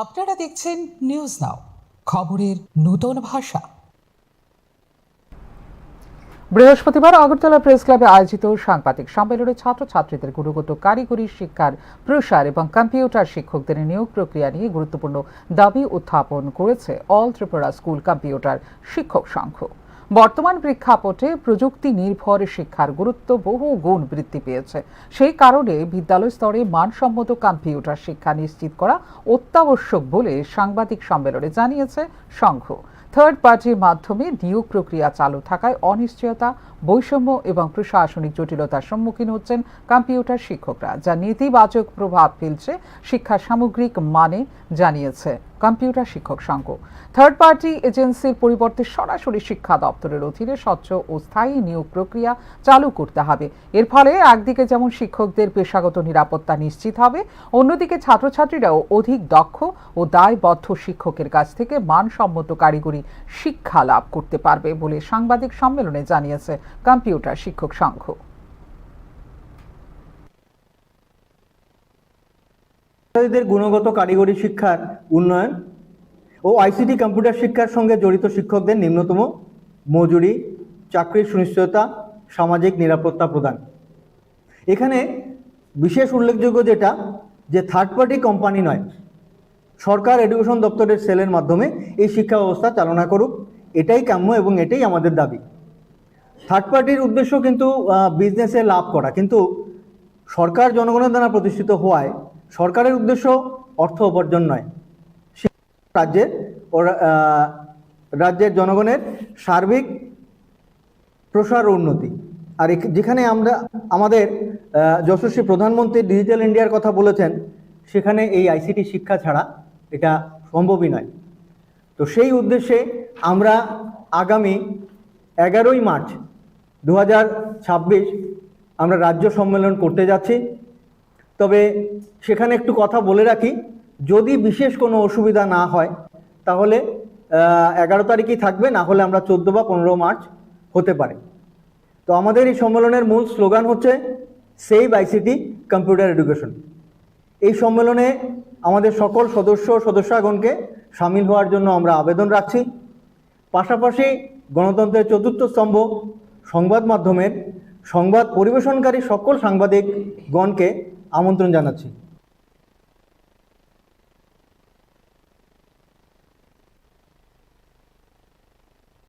আপনারা দেখছেন news now, খবরের নতুন ভাষা। বৃহস্পতিবার আগরতলা প্রেস ক্লাবে আয়োজিত সাংবাদিক সম্মেলনে ছাত্রছাত্রীদের গুণগত কারিগরি শিক্ষার প্রসার এবং কম্পিউটার শিক্ষকদের নিয়োগ প্রক্রিয়া নিয়ে গুরুত্বপূর্ণ দাবি উত্থাপন করেছে অল ত্রিপুরা স্কুল কম্পিউটার শিক্ষক সংঘ। বর্তমান প্রেক্ষাপটে প্রযুক্তি নির্ভর শিক্ষার গুরুত্ব বহু গুণ বৃদ্ধি পেয়েছে। সেই কারণে বিদ্যালয় স্তরে মানসম্মত কম্পিউটার শিক্ষা নিশ্চিত করা অত্যাবশ্যক বলে সাংবাদিক সম্মেলনে জানিয়েছে সংঘ। থার্ড পার্টির মাধ্যমে নিয়োগ প্রক্রিয়া চালু থাকায় অনিশ্চয়তা, বৈষম্য এবং প্রশাসনিক জটিলতার সম্মুখীন হচ্ছেন কম্পিউটার শিক্ষকরা, যা নেতিবাচক প্রভাব ফেলছে শিক্ষা সামগ্রিক মানে, জানিয়েছে কম্পিউটার শিক্ষক সংঘ। থার্ড পার্টি এজেন্সির পরিবর্তে সরাসরি শিক্ষা দপ্তরের অধীনে স্বচ্ছ ও স্থায়ী নিয়োগ প্রক্রিয়া চালু করতে হবে। এর ফলে একদিকে যেমন শিক্ষকদের পেশাগত নিরাপত্তা নিশ্চিত হবে, অন্যদিকে ছাত্রছাত্রীরাও অধিক দক্ষ ও দায়বদ্ধ শিক্ষকের কাছ থেকে মানসম্মত কারিগরি শিক্ষা লাভ করতে পারবে বলে সাংবাদিক সম্মেলনে জানিয়েছে কম্পিউটার শিক্ষক সংঘ। গুণগত কারিগরি শিক্ষার উন্নয়ন ও আইসিটি কম্পিউটার শিক্ষার সঙ্গে জড়িত শিক্ষকদের নিম্নতম মজুরি, চাকরির সুনিশ্চয়তা, সামাজিক নিরাপত্তা প্রদান। এখানে বিশেষ উল্লেখযোগ্য যেটা, যে থার্ড পার্টি কোম্পানি নয়, সরকার এডুকেশন দপ্তরের সেলের মাধ্যমে এই শিক্ষা ব্যবস্থা চালনা করুক, এটাই কাম্য এবং এটাই আমাদের দাবি। থার্ড পার্টির উদ্দেশ্য কিন্তু বিজনেসে লাভ করা, কিন্তু সরকার জনগণের দ্বারা প্রতিষ্ঠিত হওয়ায় সরকারের উদ্দেশ্য অর্থ উপার্জন নয়, রাজ্যের জনগণের সার্বিক প্রসার ও উন্নতি। আর যেখানে আমরা আমাদের যশস্বী প্রধানমন্ত্রী ডিজিটাল ইন্ডিয়ার কথা বলেছেন, সেখানে এই আইসিটি শিক্ষা ছাড়া এটা সম্ভবই নয়। তো সেই উদ্দেশ্যে আমরা আগামী 11ই মার্চ 2026 আমরা রাজ্য সম্মেলন করতে যাচ্ছি। তবে সেখানে একটু কথা বলে রাখি, যদি বিশেষ কোনো অসুবিধা না হয় তাহলে 11 তারিখই থাকবে, না হলে আমরা 14 বা 15 মার্চ হতে পারে। তো আমাদের এই সম্মেলনের মূল স্লোগান হচ্ছে সেভ আইসিটি কম্পিউটার এডুকেশন। এই সম্মেলনে আমাদের সকল সদস্যগণকে সামিল হওয়ার জন্য আমরা আবেদন রাখছি। পাশাপাশি গণতন্ত্রের চতুর্থ স্তম্ভ সংবাদ মাধ্যমের সংবাদ পরিবেশনকারী সকল সাংবাদিকগণকে আমন্ত্রণ জানাচ্ছি।